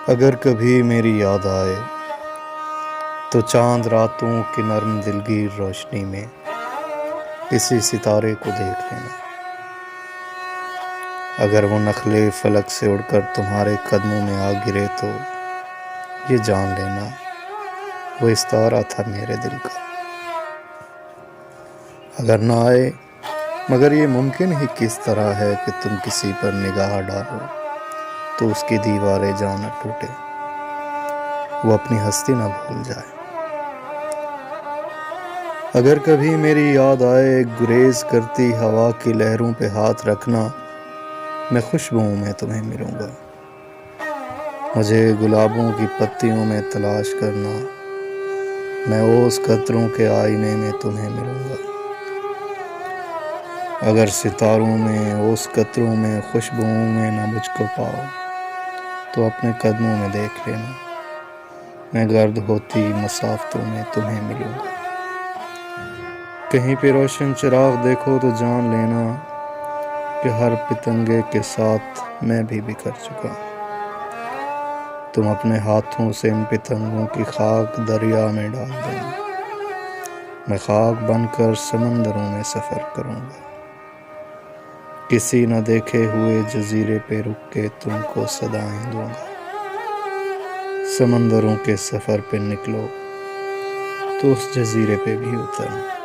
अगर कभी मेरी याद आए तो चांद रातों की नर्म दिलगीर रोशनी में किसी सितारे को देख लेना। अगर वो नखले फलक से उड़कर तुम्हारे कदमों में आ गिरे तो ये जान लेना वो इस्तारा था मेरे दिल का। अगर ना आए मगर ये मुमकिन ही किस तरह है कि तुम किसी पर निगाह डालो तो उसकी दीवारें जान न टूटे, वो अपनी हस्ती न भूल जाए। अगर कभी मेरी याद आए गुरेज करती हवा की लहरों पे हाथ रखना, मैं खुशबुओं में तुम्हें मिलूंगा। मुझे गुलाबों की पत्तियों में तलाश करना, मैं ओस कतरों के आईने में तुम्हें मिलूंगा। अगर सितारों में ओस कतरों में खुशबुओं में न मुझको पाओ तो अपने कदमों में देख लेना, मैं गर्द होती मसाफ़तों में तुम्हें मिलूंगा। कहीं पे रोशन चिराग देखो तो जान लेना कि हर पतंगे के साथ मैं भी बिखर चुका। तुम अपने हाथों से इन पतंगों की खाक दरिया में डाल देना, मैं खाक बनकर समंदरों में सफ़र करूँगा। किसी न देखे हुए जजीरे पे रुक के तुमको सदाएं दूंगा। समंदरों के सफ़र पे निकलो तो उस जजीरे पे भी उतरना।